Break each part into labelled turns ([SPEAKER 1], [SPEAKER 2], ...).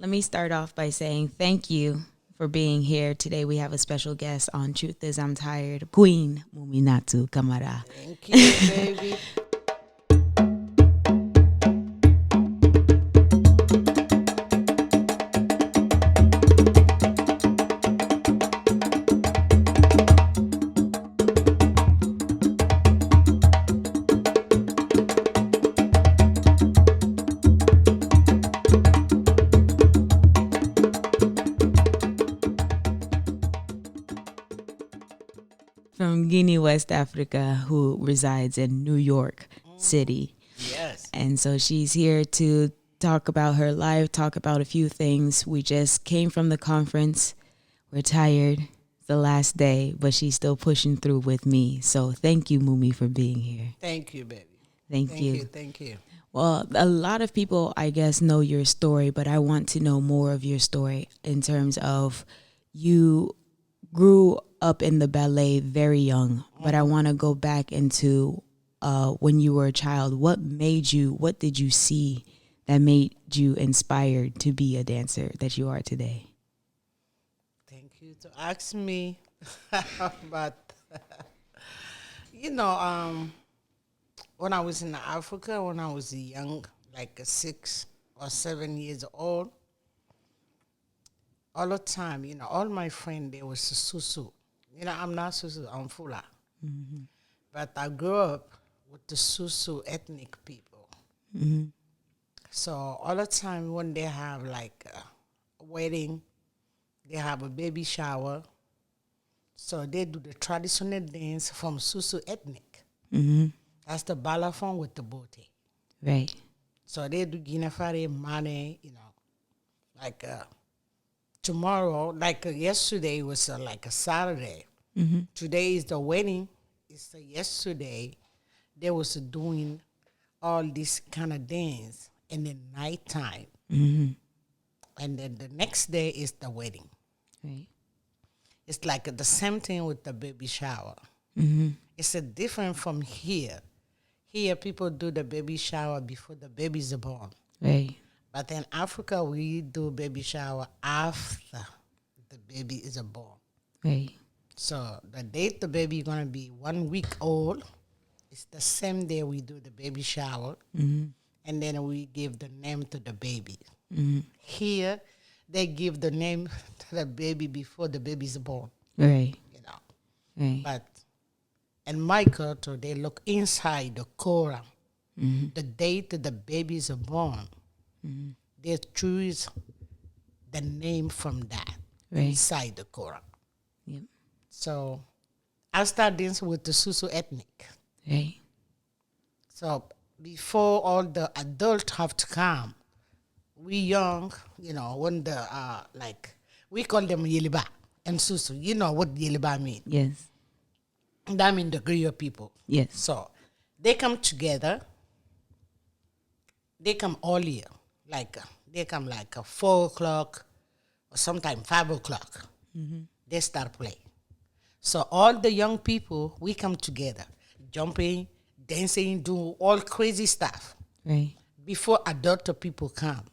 [SPEAKER 1] Let me start off by saying thank you for being here. Today we have a special guest on Truth Is I'm Tired, Queen Mouminatou, Camara.
[SPEAKER 2] Thank you, baby.
[SPEAKER 1] From Guinea, West Africa, who resides in New York City.
[SPEAKER 2] Yes.
[SPEAKER 1] And so she's here to talk about her life, talk about a few things. We just came from the conference. We're tired. It's the last day, but she's still pushing through with me. So thank you, Mumi, for being here.
[SPEAKER 2] Thank you, baby.
[SPEAKER 1] Thank you.
[SPEAKER 2] Thank you.
[SPEAKER 1] Well, a lot of people, I guess, know your story, but I want to know more of your story in terms of you grew up in the ballet very young, but I want to go back into when you were a child. What did you see that made you inspired to be a dancer that you are today?
[SPEAKER 2] Thank you to ask me about, when I was in Africa, when I was young, like 6 or 7 years old, all the time, all my friends, they was Susu. I'm not Susu, I'm Fula. Mm-hmm. But I grew up with the Susu ethnic people. Mm-hmm. So all the time when they have like a wedding, they have a baby shower. So they do the traditional dance from Susu ethnic. Mm-hmm. That's the balafon with the bote.
[SPEAKER 1] Right.
[SPEAKER 2] So they do ginafare, mane, like tomorrow, like yesterday was like a Saturday. Mm-hmm. Today is the wedding. It's yesterday. They was doing all this kind of dance in the nighttime. Mm-hmm. And then the next day is the wedding.
[SPEAKER 1] Right.
[SPEAKER 2] It's like the same thing with the baby shower. Mm-hmm. It's different from here. Here, people do the baby shower before the baby's born.
[SPEAKER 1] Right.
[SPEAKER 2] But in Africa, we do baby shower after the baby is born.
[SPEAKER 1] Right.
[SPEAKER 2] So the date the baby is going to be 1 week old, it's the same day we do the baby shower. Mm-hmm. And then we give the name to the baby. Mm-hmm. Here, they give the name to the baby before the baby is born.
[SPEAKER 1] Right.
[SPEAKER 2] Right. But in my culture, they look inside the Quran. Mm-hmm. The date that the baby is born. Mm-hmm. They choose the name from that inside the Quran.
[SPEAKER 1] Yep.
[SPEAKER 2] So I started dancing with the Susu ethnic.
[SPEAKER 1] Right.
[SPEAKER 2] So before all the adults have to come, we young, when the, we call them Yeliba and Susu. You know what Yeliba mean?
[SPEAKER 1] Yes.
[SPEAKER 2] That means the Griot people.
[SPEAKER 1] Yes.
[SPEAKER 2] So they come together. They come earlier. They come 4 o'clock or sometimes 5 o'clock. Mm-hmm. They start playing. So all the young people, we come together, jumping, dancing, do all crazy stuff.
[SPEAKER 1] Right.
[SPEAKER 2] Before adult people come.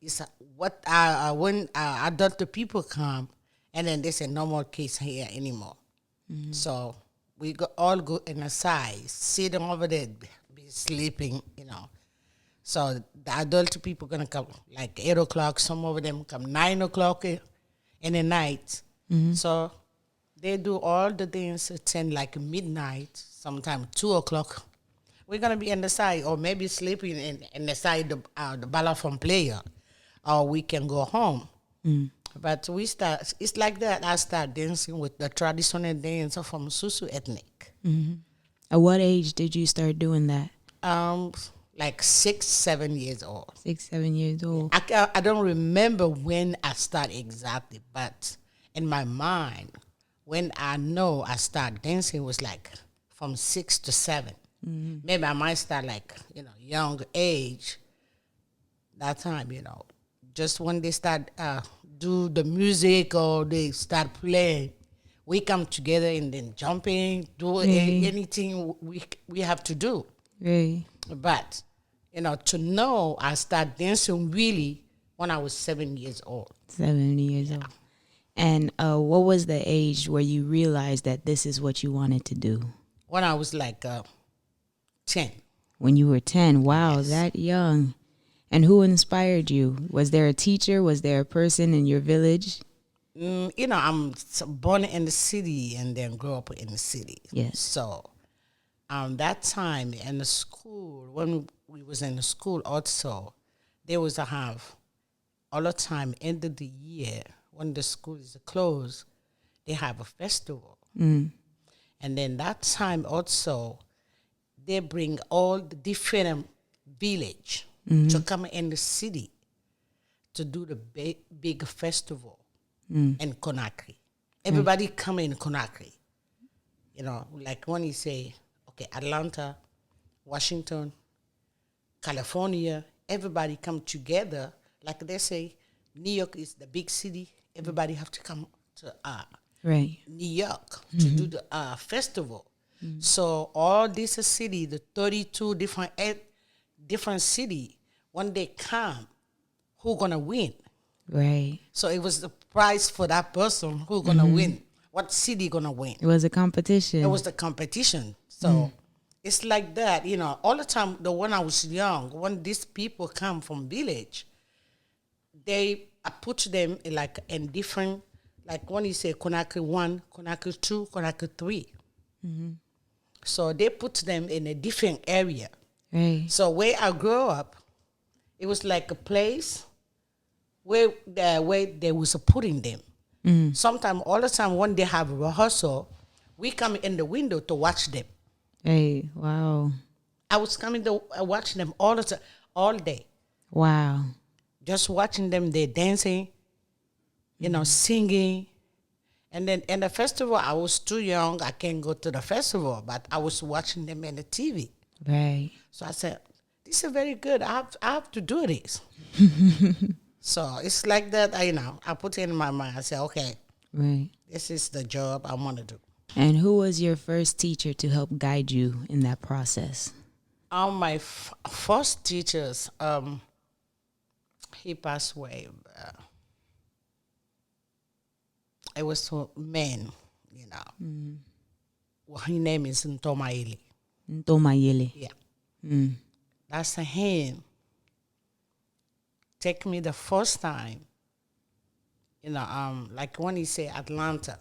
[SPEAKER 2] It's when adult people come, and then they say no more kids here anymore. Mm-hmm. So we all go in the side, sitting over there, be sleeping, So the adult people gonna come 8 o'clock. Some of them come 9 o'clock in the night. Mm-hmm. So they do all the things till midnight, sometimes 2 o'clock. We're gonna be in the side, or maybe sleeping in the side the balafon player, or we can go home. Mm. But we start. It's like that. I start dancing with the traditional dance from Susu ethnic.
[SPEAKER 1] Mm-hmm. At what age did you start doing that?
[SPEAKER 2] 6, 7 years old.
[SPEAKER 1] 6, 7 years old.
[SPEAKER 2] I don't remember when I started exactly, but in my mind, when I know I started dancing was from 6 to 7. Mm-hmm. Maybe I might start young age. That time, just when they start do the music or they start playing, we come together and then jumping, do anything we have to do.
[SPEAKER 1] Right.
[SPEAKER 2] But to know I start dancing really when I was 7 years old.
[SPEAKER 1] 7 years old. And what was the age where you realized that this is what you wanted to do?
[SPEAKER 2] When I was like 10.
[SPEAKER 1] When you were 10. Wow,
[SPEAKER 2] Yes.
[SPEAKER 1] that young. And who inspired you? Was there a teacher? Was there a person in your village?
[SPEAKER 2] You know, I'm born in the city and then grew up in the city.
[SPEAKER 1] Yes.
[SPEAKER 2] So that time in the school, when we was in the school also, they was to have all the time, end of the year, when the school is closed, they have a festival.
[SPEAKER 1] Mm.
[SPEAKER 2] And then that time also, they bring all the different village to come in the city to do the big festival in Conakry. Everybody come in Conakry. You know, like when you say, okay, Atlanta, Washington, California, everybody come together. Like they say, New York is the big city. Everybody have to come to
[SPEAKER 1] Right.
[SPEAKER 2] New York to do the festival. So all this city, the 32 different city, when they come, who gonna win?
[SPEAKER 1] Right.
[SPEAKER 2] So it was the prize for that person who gonna win. What city gonna win?
[SPEAKER 1] It was a competition.
[SPEAKER 2] It was the competition. So it's like that, you know. All the time, when I was young, when these people come from village, I put them in different, like when you say Conakry 1, Conakry 2, Conakry 3. So they put them in a different area.
[SPEAKER 1] Right.
[SPEAKER 2] So where I grew up, it was like a place where they was putting them. Sometimes, all the time, when they have a rehearsal, we come in the window to watch them.
[SPEAKER 1] Hey, wow.
[SPEAKER 2] I was coming to watch them all the time, all day.
[SPEAKER 1] Wow.
[SPEAKER 2] Just watching them, they dancing, singing. And then in the festival, I was too young. I can't go to the festival, but I was watching them in the TV.
[SPEAKER 1] Right.
[SPEAKER 2] So I said, this is very good. I have to do this. So it's like that, I put it in my mind. I said, okay,
[SPEAKER 1] Right.
[SPEAKER 2] this is the job I want to do.
[SPEAKER 1] And who was your first teacher to help guide you in that process?
[SPEAKER 2] My first teachers, he passed away. It was a man, Well, his name is Ntomaili.
[SPEAKER 1] Ntomayele.
[SPEAKER 2] Yeah. That's him. Take me the first time, like when he say Atlanta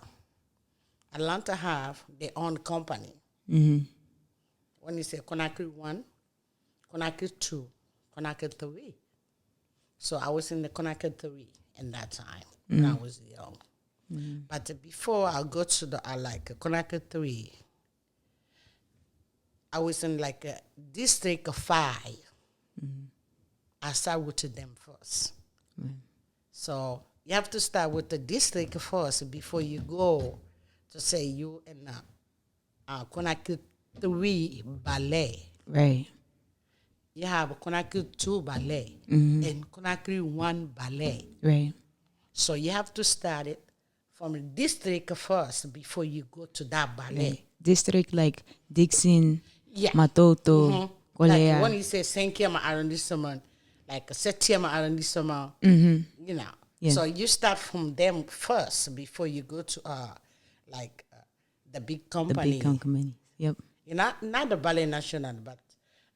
[SPEAKER 2] have their own company.
[SPEAKER 1] Mm-hmm.
[SPEAKER 2] When he say Conakry 1, Conakry 2, Conakry 3. So I was in the Conakry 3 in that time when I was young. But before I go to the Conakry 3, I was in like a District 5. I start with them first. So you have to start with the district first before you go to say you in Conakry 3 ballet.
[SPEAKER 1] Right.
[SPEAKER 2] You have Conakry 2 ballet and Conakry 1 ballet.
[SPEAKER 1] Right.
[SPEAKER 2] So you have to start it from the district first before you go to that ballet.
[SPEAKER 1] Right. District like Dixon,
[SPEAKER 2] Yeah.
[SPEAKER 1] Matoto, Kolea.
[SPEAKER 2] Like when you say 5e arrondissement, like 7e arrondissement,
[SPEAKER 1] Yeah.
[SPEAKER 2] So you start from them first before you go to the big
[SPEAKER 1] The
[SPEAKER 2] company.
[SPEAKER 1] big company. Yep.
[SPEAKER 2] Not the Ballet National, but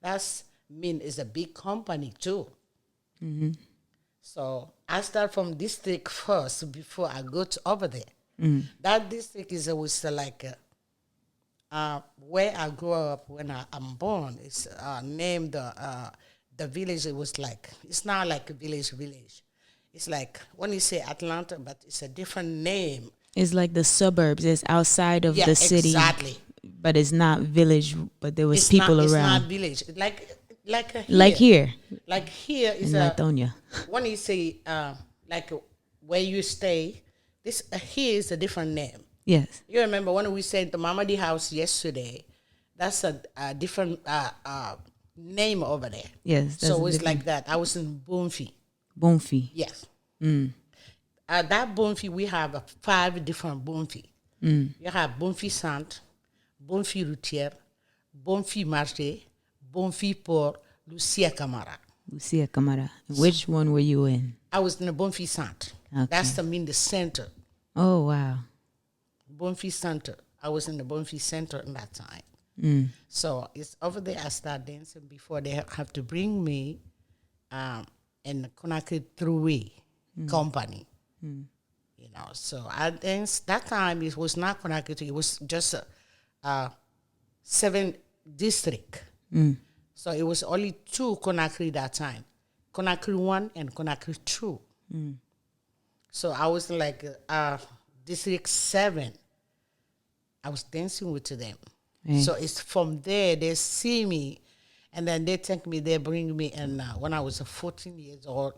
[SPEAKER 2] that's is a big company too. So I start from district first before I go to over there. That district is always like where I grew up when I'm born. It's named the village. It was like, it's not like a village. It's like when you say Atlanta, but it's a different name.
[SPEAKER 1] It's like the suburbs. It's outside of the city.
[SPEAKER 2] Exactly.
[SPEAKER 1] But it's not village, but there was
[SPEAKER 2] It's
[SPEAKER 1] people
[SPEAKER 2] not,
[SPEAKER 1] around.
[SPEAKER 2] It's not village. Like here.
[SPEAKER 1] Like here
[SPEAKER 2] Like here is
[SPEAKER 1] in Latonia.
[SPEAKER 2] when you say like where you stay, this here is a different name.
[SPEAKER 1] Yes.
[SPEAKER 2] You remember when we said the Mamadi house yesterday? That's a different name over there.
[SPEAKER 1] Yes.
[SPEAKER 2] So it's like that. I was in Bonfi.
[SPEAKER 1] Bonfi.
[SPEAKER 2] Yes. That Bonfi, we have 5 different Bonfi. You have Bonfi Centre, Bonfi Routière, Bonfi Marché, Bonfi Port, Lucia Camara.
[SPEAKER 1] Lucia Camara. Which one were you in?
[SPEAKER 2] I was in the Bonfi Center.
[SPEAKER 1] Okay.
[SPEAKER 2] That's the center.
[SPEAKER 1] Oh, wow.
[SPEAKER 2] Bonfi Center. I was in the Bonfi Center in that time. So it's over there I start dancing before they have to bring me in the Conakry Throughway company. You know, so I danced. That time it was not Conakry, it was just a 7 district. So it was only 2 Conakry that time. Conakry 1 and Conakry 2. So I was like District 7. I was dancing with them. Right. So it's from there they see me, and then they take me, they bring me in when I was 14 years old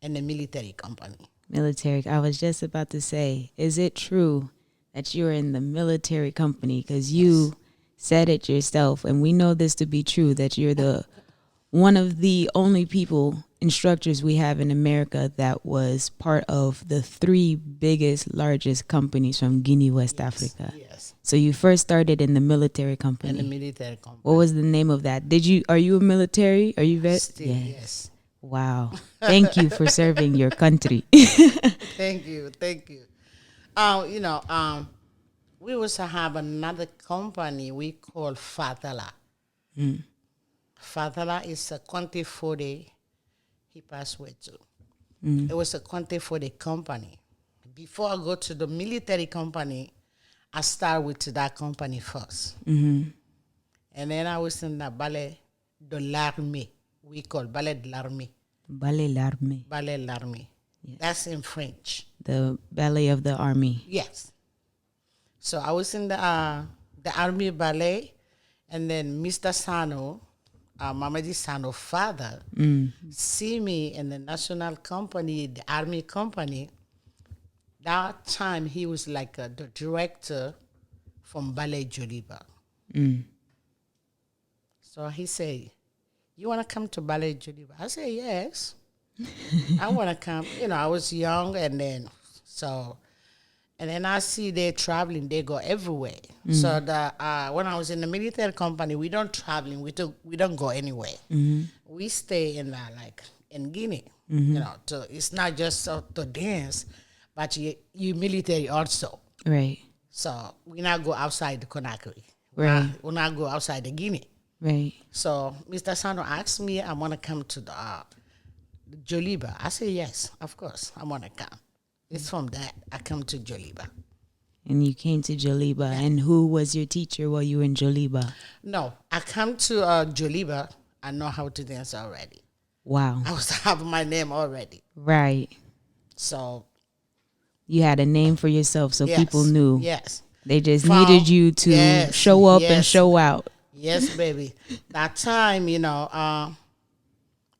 [SPEAKER 2] in the military company.
[SPEAKER 1] Military. I was just about to say, is it true that you're in the military company? Because you said it yourself, and we know this to be true, that you're the one of the only instructors we have in America that was part of the 3 largest companies from Guinea, West Africa.
[SPEAKER 2] Yes.
[SPEAKER 1] So you first started in the military company.
[SPEAKER 2] In the military company.
[SPEAKER 1] What was the name of that? Are you a military? Are you vet?
[SPEAKER 2] Still, yes.
[SPEAKER 1] Wow. Thank you for serving your country.
[SPEAKER 2] Thank you. We also have another company we call Fatala. Fatala is a Conte Fode. He passed away too. It was a Conte Fode company. Before I go to the military company, I start with that company first. And then I was in the Ballet de l'Armée. We call Ballet de l'Armée.
[SPEAKER 1] Ballet l'Armée.
[SPEAKER 2] Ballet de l'Armée. Yes. That's in French.
[SPEAKER 1] The ballet of the army.
[SPEAKER 2] Yes. So I was in the Army Ballet, and then Mr. Sano, Mamadi Sano's father, see me in the national company, the army company. That time he was like the director from Ballet Joliba. So he said, "You want to come to Ballet Joliba?" I said, "Yes, I want to come." You know, I was young, and then I see they traveling. They go everywhere. So when I was in the military company, we don't traveling. We don't go anywhere. We stay in in Guinea. You know, it's not just to dance, but you military also.
[SPEAKER 1] Right.
[SPEAKER 2] So we not go outside the Conakry.
[SPEAKER 1] Right.
[SPEAKER 2] We not go outside the Guinea.
[SPEAKER 1] Right.
[SPEAKER 2] So Mr. Sano asked me, I want to come to the Joliba. I said, yes, of course, I want to come. It's from that I come to Joliba.
[SPEAKER 1] And you came to Joliba. Yeah. And who was your teacher while you were in Joliba?
[SPEAKER 2] No, I come to Joliba. I know how to dance already.
[SPEAKER 1] Wow.
[SPEAKER 2] I was have my name already.
[SPEAKER 1] Right.
[SPEAKER 2] So
[SPEAKER 1] you had a name for yourself, so people knew.
[SPEAKER 2] Yes.
[SPEAKER 1] They just needed you to show up and show out.
[SPEAKER 2] Yes, baby. That time, you know,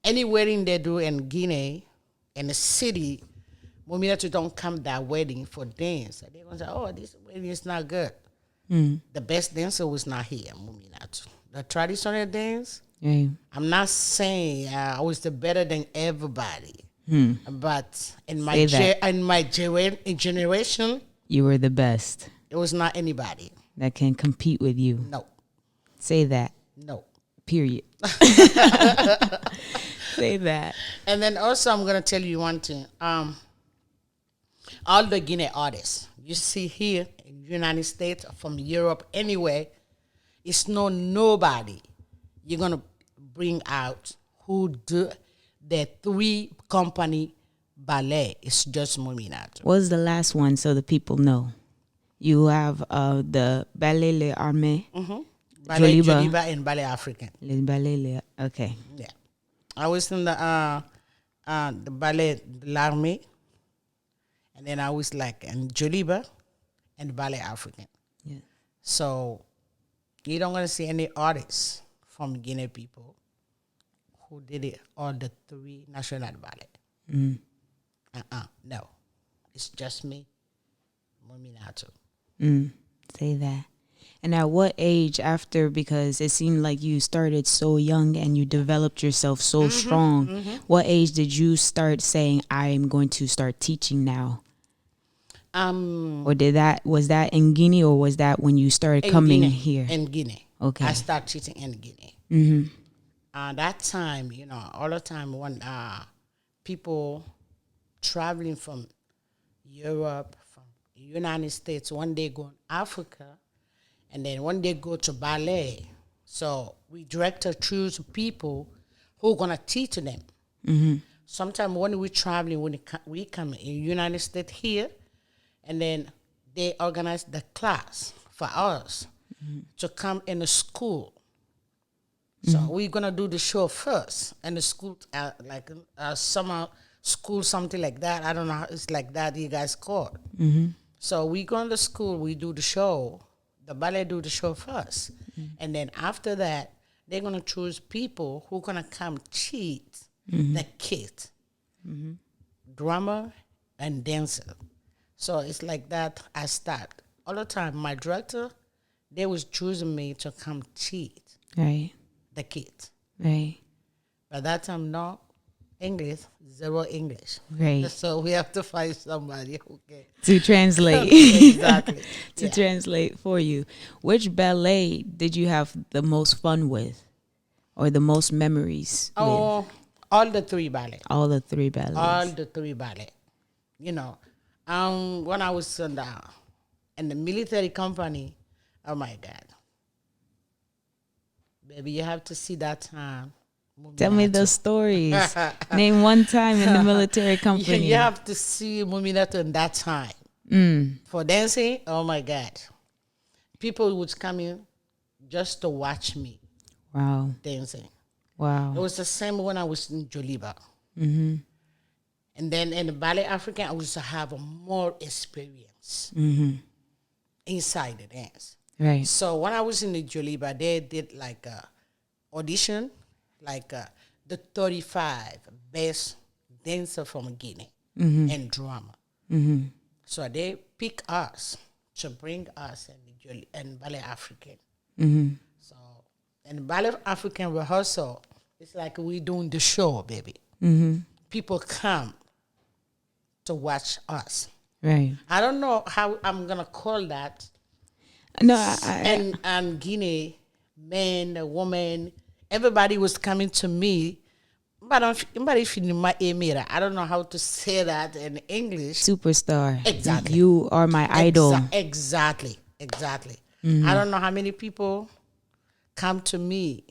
[SPEAKER 2] any wedding they do in Guinea, in the city, Mouminatou don't come that wedding for dance. They're going to say, oh, this wedding is not good. The best dancer was not here, Mouminatou. The traditional dance, I'm not saying I was the better than everybody. But in my generation,
[SPEAKER 1] you were the best.
[SPEAKER 2] It was not anybody
[SPEAKER 1] that can compete with you.
[SPEAKER 2] No.
[SPEAKER 1] Say that.
[SPEAKER 2] No.
[SPEAKER 1] Period. Say that.
[SPEAKER 2] And then also I'm going to tell you one thing. All the Guinea artists you see here in the United States, from Europe, anywhere, it's nobody you're going to bring out who do the 3 company ballet. It's just Mouminatou.
[SPEAKER 1] What was the last one so the people know? You have the Ballet Les Armées.
[SPEAKER 2] Ballet Joliba and Ballet African.
[SPEAKER 1] Les Ballet, okay.
[SPEAKER 2] Yeah. I was in the Ballet de l'Armée, and then I was like in Joliba and Ballet African.
[SPEAKER 1] Yeah.
[SPEAKER 2] So you don't going to see any artists from Guinea people who did it all the 3 national ballet. No. It's just me, Mouminatou.
[SPEAKER 1] Say that. And at what age after, because it seemed like you started so young and you developed yourself so strong, what age did you start saying, I am going to start teaching now? Or was that in Guinea, or was that when you started coming here?
[SPEAKER 2] In Guinea.
[SPEAKER 1] Okay.
[SPEAKER 2] I started teaching in Guinea. that time, all the time when people traveling from Europe, from United States, one day go to Africa, and then one day go to ballet. So we director choose people who are gonna teach them.
[SPEAKER 1] Mm-hmm.
[SPEAKER 2] Sometimes when we traveling, when we come in United States here, and then they organize the class for us to come in the school. So we're gonna do the show first, and the school, like summer school, something like that. I don't know how it's like that. You guys call it.
[SPEAKER 1] Mm-hmm.
[SPEAKER 2] So we go to the school, we do the show. The ballet do the show first, and then after that, they're gonna choose people who gonna come teach the kids, drummer and dancer. So it's like that. I start all the time. My director, they was choosing me to come teach
[SPEAKER 1] Right.
[SPEAKER 2] the kids.
[SPEAKER 1] Right.
[SPEAKER 2] By that time, no English, zero English.
[SPEAKER 1] Right.
[SPEAKER 2] So we have to find somebody who can
[SPEAKER 1] To translate.
[SPEAKER 2] exactly
[SPEAKER 1] To
[SPEAKER 2] Yeah.
[SPEAKER 1] translate for you. Which ballet did you have the most fun with, or the most memories with?
[SPEAKER 2] Oh, all the three ballet.
[SPEAKER 1] All the three ballets.
[SPEAKER 2] All the three ballet. When I was in the military company, oh my God. Baby, you have to see that time.
[SPEAKER 1] Tell me those stories. Name one time in the military company.
[SPEAKER 2] You have to see Mouminatou in that time. For dancing, oh my God. People would come in just to watch me
[SPEAKER 1] Wow.
[SPEAKER 2] dancing. It
[SPEAKER 1] Wow.
[SPEAKER 2] was the same when I was in Joliba.
[SPEAKER 1] Mm-hmm.
[SPEAKER 2] And then in the Ballet African, I used to have a more experience inside the dance.
[SPEAKER 1] Right.
[SPEAKER 2] So when I was in the Joliba, they did like a audition, like the 35 best dancer from Guinea and drama.
[SPEAKER 1] Mm-hmm.
[SPEAKER 2] So they pick us to bring us in Ballet African.
[SPEAKER 1] Mm-hmm.
[SPEAKER 2] So in Ballet African rehearsal, it's like we doing the show, baby.
[SPEAKER 1] Mm-hmm.
[SPEAKER 2] People come to watch us.
[SPEAKER 1] Right.
[SPEAKER 2] I don't know how I'm gonna call that.
[SPEAKER 1] No,
[SPEAKER 2] And Guinea, men, woman, everybody was coming to me. But if I don't know how to say that in English.
[SPEAKER 1] superstar.
[SPEAKER 2] Exactly.
[SPEAKER 1] You are my idol.
[SPEAKER 2] Exactly. I don't know how many people come to me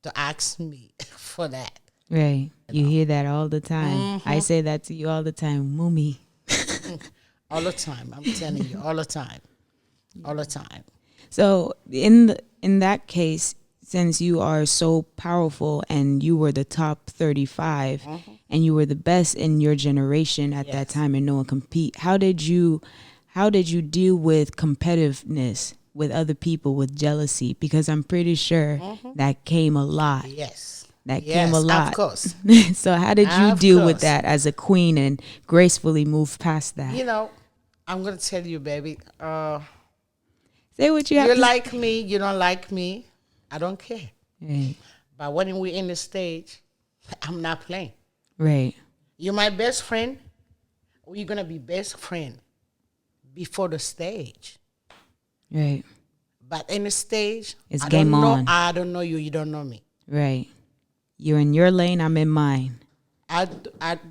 [SPEAKER 2] to ask me for that.
[SPEAKER 1] Right. You hear that all the time. I say that to you all the time. Mumi.
[SPEAKER 2] All the time. I'm telling you, all the time. All the time.
[SPEAKER 1] So in that case, since you are so powerful and you were the top 35 and you were the best in your generation at that time and no one compete, how did you deal with competitiveness with other people, with jealousy? Because I'm pretty sure that came a lot.
[SPEAKER 2] Yes.
[SPEAKER 1] That came a lot.
[SPEAKER 2] Of course.
[SPEAKER 1] So how did you
[SPEAKER 2] Of
[SPEAKER 1] deal with
[SPEAKER 2] course.
[SPEAKER 1] that as a queen and gracefully move past that?
[SPEAKER 2] I'm going to tell you, baby.
[SPEAKER 1] Say what you have
[SPEAKER 2] You
[SPEAKER 1] to
[SPEAKER 2] like me, you don't like me. I don't care.
[SPEAKER 1] Right.
[SPEAKER 2] But when we're in the stage, I'm not playing.
[SPEAKER 1] Right.
[SPEAKER 2] You're my best friend. We're going to be best friend before the stage.
[SPEAKER 1] Right.
[SPEAKER 2] But in the stage,
[SPEAKER 1] It's
[SPEAKER 2] I
[SPEAKER 1] game
[SPEAKER 2] don't know,
[SPEAKER 1] on.
[SPEAKER 2] I don't know you. You don't know me.
[SPEAKER 1] Right. You're in your lane, I'm in mine.
[SPEAKER 2] I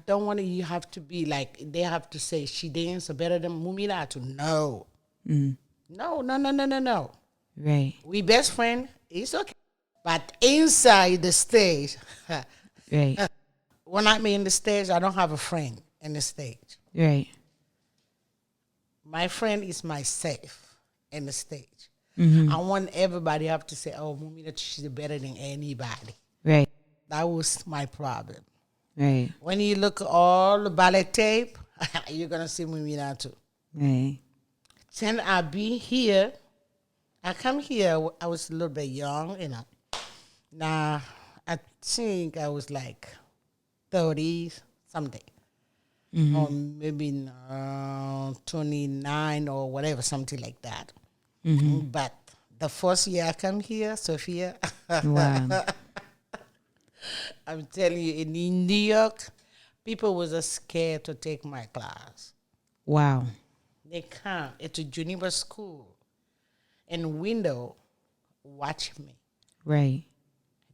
[SPEAKER 2] don't want you have to be like, they have to say, she dances better than Mouminatou. No. No.
[SPEAKER 1] Right.
[SPEAKER 2] We best friend, it's okay. But inside the stage,
[SPEAKER 1] Right.
[SPEAKER 2] when I'm in the stage, I don't have a friend in the stage.
[SPEAKER 1] Right.
[SPEAKER 2] My friend is myself in the stage.
[SPEAKER 1] Mm-hmm.
[SPEAKER 2] I want everybody have to say, oh, Mouminatou, she's better than anybody.
[SPEAKER 1] Right.
[SPEAKER 2] That was my problem.
[SPEAKER 1] Right.
[SPEAKER 2] When you look at all the ballet tape, you're going to see Mouminatou.
[SPEAKER 1] Right.
[SPEAKER 2] Then I be here. I come here, I was a little bit young, Now, I think I was like 30 something. Or maybe 29 or whatever, something like that. But the first year I come here, Sophia,
[SPEAKER 1] Wow.
[SPEAKER 2] I'm telling you, in New York, people was scared to take my class.
[SPEAKER 1] Wow.
[SPEAKER 2] They come into Geneva school and window watch me.
[SPEAKER 1] Right.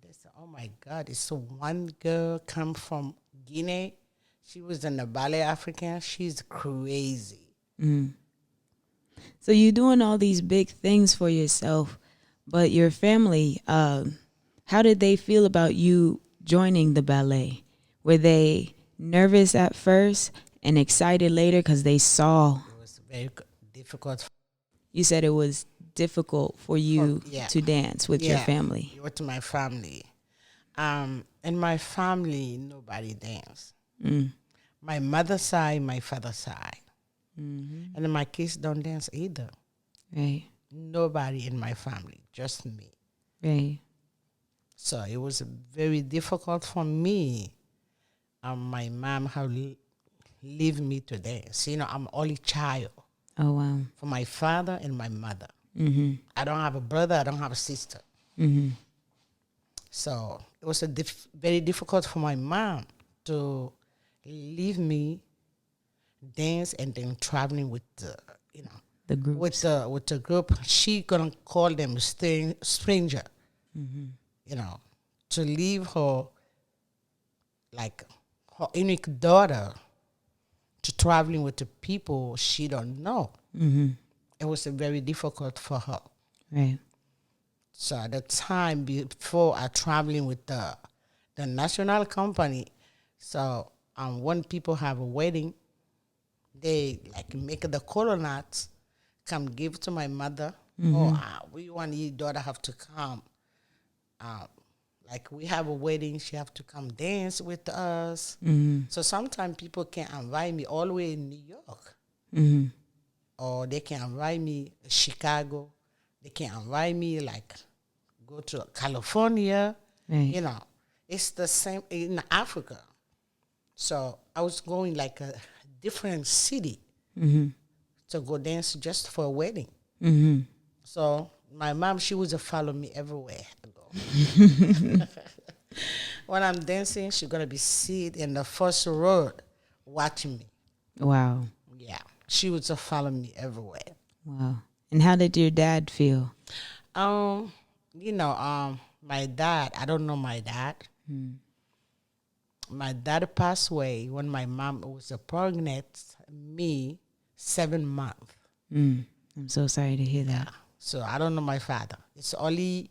[SPEAKER 2] They say, Oh my God! It's one girl come from Guinea. She was in the ballet African. She's crazy.
[SPEAKER 1] So you're doing all these big things for yourself, but your family, how did they feel about you joining the ballet? Were they nervous at first and excited later because they saw?
[SPEAKER 2] It was very difficult.
[SPEAKER 1] You said it was difficult for you
[SPEAKER 2] Yeah.
[SPEAKER 1] to dance with your family.
[SPEAKER 2] With my family. In my family, nobody dance. My mother's side, my father's side. And then my kids don't dance either.
[SPEAKER 1] Right,
[SPEAKER 2] Nobody in my family, just me.
[SPEAKER 1] right.
[SPEAKER 2] So it was very difficult for me. My mom have leave me to dance. You know, I'm only child
[SPEAKER 1] Oh, wow.
[SPEAKER 2] for my father and my mother. I don't have a brother. I don't have a sister. So it was very difficult for my mom to leave me dance and then traveling with the, you know,
[SPEAKER 1] The group.
[SPEAKER 2] with the group. She gonna call them stranger, you know, to leave her like her unique daughter to traveling with the people she don't know. It was very difficult for her.
[SPEAKER 1] Right.
[SPEAKER 2] So at the time before I traveling with the national company, so when people have a wedding, they like make the colonats come give to my mother. Oh, we want your daughter have to come. Like we have a wedding, she have to come dance with us. So sometimes people can invite me all the way in New York, or they can invite me Chicago. They can invite me like go to California.
[SPEAKER 1] Right.
[SPEAKER 2] You know, it's the same in Africa. So I was going like a different city to go dance just for a wedding. So my mom, she would follow me everywhere I go. When I'm dancing, she's gonna be seated in the first row watching me.
[SPEAKER 1] Wow.
[SPEAKER 2] Yeah, she would follow me everywhere.
[SPEAKER 1] Wow. And how did your dad feel?
[SPEAKER 2] You know, my dad. I don't know my dad. My dad passed away when my mom was pregnant me 7 months.
[SPEAKER 1] I'm so sorry to hear that.
[SPEAKER 2] So I don't know my father. It's only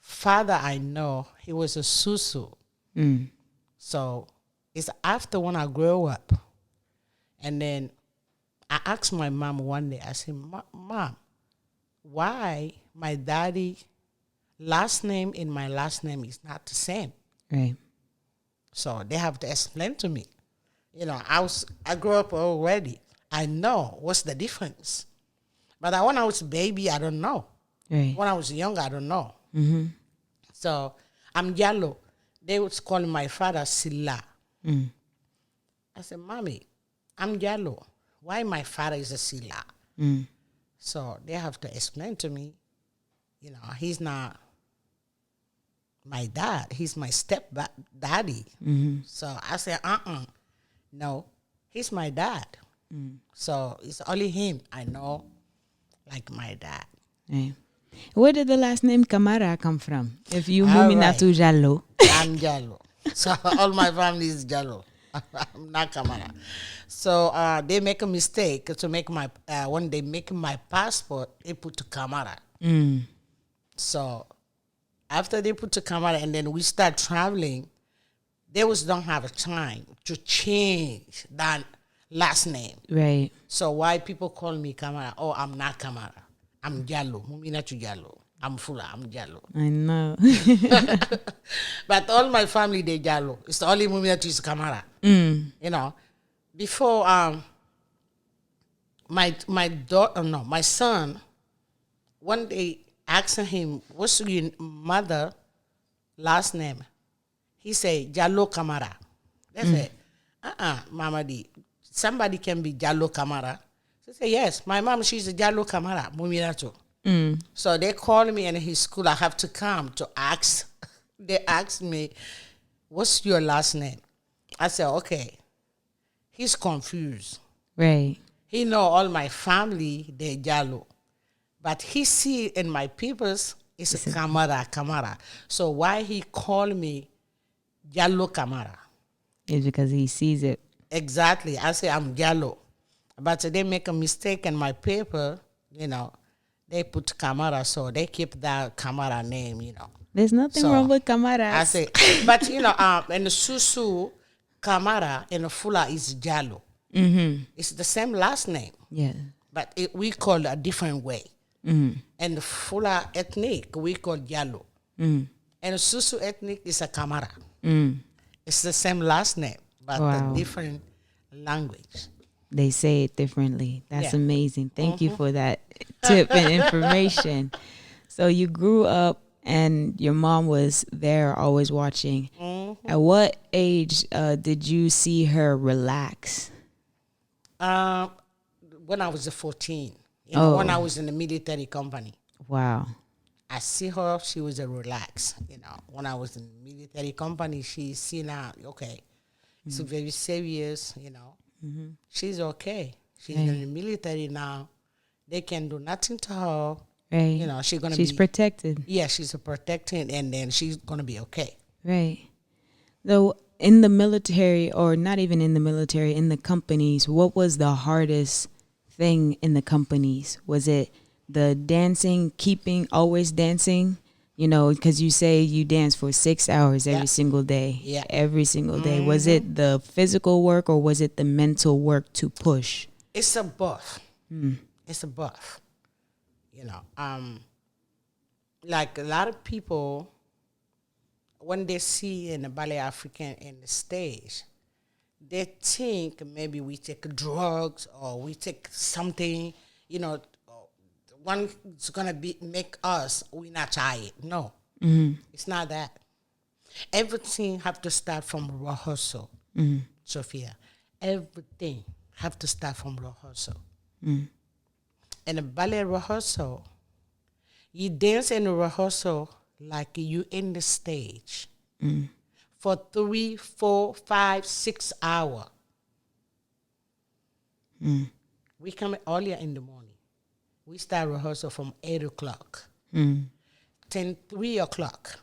[SPEAKER 2] father I know. He was a susu. So it's after when I grew up. And then I asked my mom one day, I said, Mom, why my daddy last name and my last name is not the same?
[SPEAKER 1] Right.
[SPEAKER 2] So they have to explain to me. You know, I grew up already. I know what's the difference. But when I was a baby, I don't know.
[SPEAKER 1] Right.
[SPEAKER 2] When I was young, I don't know. So I'm yellow. They was calling my father Silla. I said, Mommy, I'm yellow. Why my father is a Silla? So they have to explain to me, you know, he's not my dad. He's my step daddy. So I said, no, he's my dad. So it's only him I know like my dad.
[SPEAKER 1] Right. Where did the last name Camara come from? If you
[SPEAKER 2] All
[SPEAKER 1] Mouminatou Jallo.
[SPEAKER 2] I'm Jallo. So all my family is Jallo. I'm not Camara. So they make a mistake to make my, when they make my passport, they put to Camara. So after they put to Camara and then we start traveling, they don't have a time to change that last name.
[SPEAKER 1] Right.
[SPEAKER 2] So why people call me Camara? Oh, I'm not Camara. I'm Jallo. Mouminatou Jallo. I'm Fula. I'm Jallo.
[SPEAKER 1] I know.
[SPEAKER 2] But all my family, they Jallo. It's only Mouminatou is Camara. You know, before my son, one day asking him, what's your mother last name? He said, Jallo Camara. They said, Mama D, somebody can be Jallo Camara. She said, yes, my mom, she's a Jallo Camara, Mouminatou. So they called me in his school. I have to come to ask. They asked me, what's your last name? I said, okay. He's confused.
[SPEAKER 1] Right.
[SPEAKER 2] He know all my family, they're Jallo. But he see in my papers, It's a Camara. So why he called me Yellow Camara?
[SPEAKER 1] It's because he sees it.
[SPEAKER 2] Exactly. I say I'm yellow. But they make a mistake in my paper, they put Camara, so they keep that Camara name.
[SPEAKER 1] There's nothing
[SPEAKER 2] So,
[SPEAKER 1] wrong with
[SPEAKER 2] I
[SPEAKER 1] camaras.
[SPEAKER 2] say, but in the Susu, Camara, and the Fula is Jalo. Mm-hmm. It's the same last name,
[SPEAKER 1] Yeah.
[SPEAKER 2] but we call it a different way. Mm-hmm. And the Fula ethnic, we call Jalo. Mm. And the Susu ethnic is a Camara. Mm. It's the same last name, but a different language.
[SPEAKER 1] They say it differently. That's
[SPEAKER 2] Yeah.
[SPEAKER 1] amazing. Thank you for that tip and information. So you grew up and your mom was there always watching. Mm-hmm. At what age did you see her relax?
[SPEAKER 2] When I was 14, when I was in the military company.
[SPEAKER 1] Wow.
[SPEAKER 2] I see her, she was a relax. When I was in the military company, she see now, okay, it's very serious, Mm-hmm. She's okay. She's in the military now. They can do nothing to her.
[SPEAKER 1] Right. She's protected.
[SPEAKER 2] Yeah, she's protected, and then she's gonna be okay.
[SPEAKER 1] Right. Though in the military, or not even in the military, in the companies, what was the hardest thing in the companies? Was it the dancing, always dancing? Because you say you dance for 6 hours every single day.
[SPEAKER 2] Yeah.
[SPEAKER 1] Every single day. Was it the physical work or was it the mental work to push?
[SPEAKER 2] It's a buff. It's a buff. Like a lot of people, when they see in the Ballet African in the stage, they think maybe we take drugs or we take something, one's gonna make us we not try it. No, It's not that. Everything have to start from rehearsal, Sophia. Everything have to start from rehearsal. In a ballet rehearsal, you dance in a rehearsal like you in the stage for 3, 4, 5, 6 hours. We come earlier in the morning. We start rehearsal from 8 o'clock, 3 o'clock,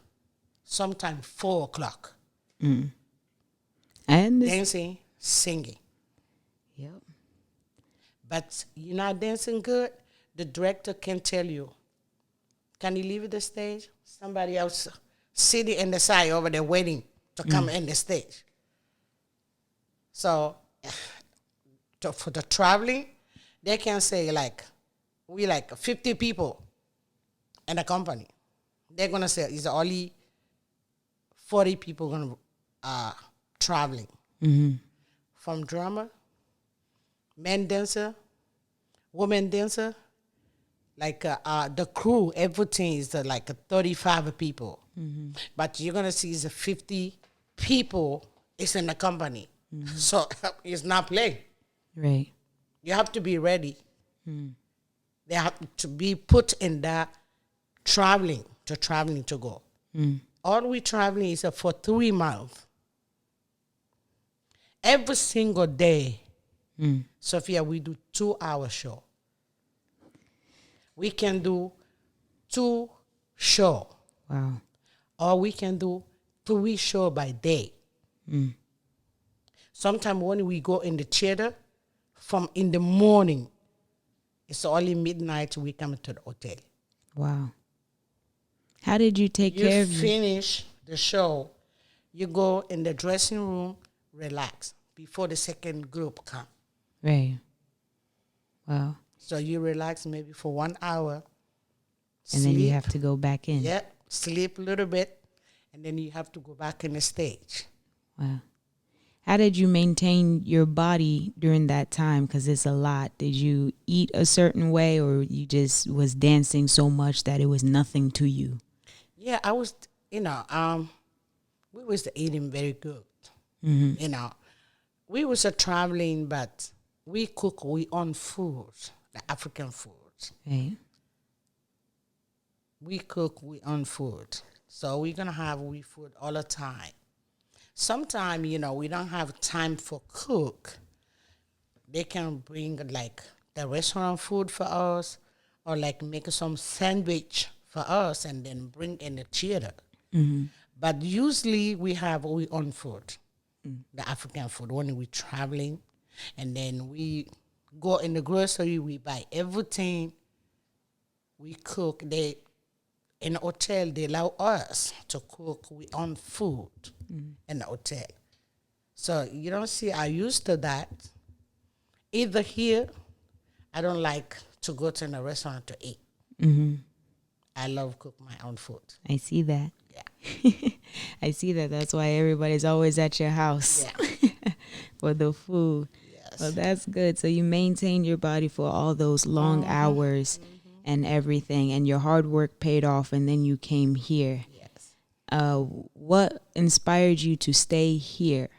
[SPEAKER 2] sometimes 4 o'clock.
[SPEAKER 1] And
[SPEAKER 2] dancing, singing.
[SPEAKER 1] Yep.
[SPEAKER 2] But you're not dancing good, the director can tell you, can you leave the stage? Somebody else sitting in the side over there waiting to come in the stage. So for the traveling, they can say we 50 people in the company. They're gonna say it's only 40 people gonna traveling. From drummer, men dancer, women dancer, the crew, everything is 35 people. But you're gonna see it's 50 people is in the company. So it's not play.
[SPEAKER 1] Right.
[SPEAKER 2] You have to be ready. They have to be put in that traveling to go. All we traveling is for 3 months. Every single day, Sophia, we do 2-hour show. We can do 2 show.
[SPEAKER 1] Wow.
[SPEAKER 2] Or we can do 3 show by day. Sometimes when we go in the theater, from in the morning, it's only midnight we come to the hotel.
[SPEAKER 1] Wow. How did you take care of
[SPEAKER 2] you? Finish the show, you go in the dressing room, relax before the second group come.
[SPEAKER 1] Right. Wow.
[SPEAKER 2] So you relax maybe for 1 hour.
[SPEAKER 1] And then you have to go back in.
[SPEAKER 2] Yeah, sleep a little bit, and then you have to go back in the stage.
[SPEAKER 1] Wow. How did you maintain your body during that time? Because it's a lot. Did you eat a certain way, or you just was dancing so much that it was nothing to you?
[SPEAKER 2] Yeah, I was, we was eating very good. We was traveling, but we cook we own food, the African food.
[SPEAKER 1] Right.
[SPEAKER 2] We cook we own food. So we're going to have we food all the time. Sometimes, we don't have time for cook. They can bring the restaurant food for us, or make some sandwich for us and then bring in the theater. But usually we have our own food, the African food, when we're traveling. And then we go in the grocery, we buy everything. We cook. In the hotel, they allow us to cook our own food in the hotel. So you don't see, I used to that. Either here, I don't like to go to a restaurant to eat. I love cook my own food.
[SPEAKER 1] I see that.
[SPEAKER 2] Yeah.
[SPEAKER 1] I see that. That's why everybody's always at your house for the food.
[SPEAKER 2] Yes.
[SPEAKER 1] Well, that's good. So you maintained your body for all those long hours and everything, and your hard work paid off, and then you came here.
[SPEAKER 2] Yes.
[SPEAKER 1] What inspired you to stay here?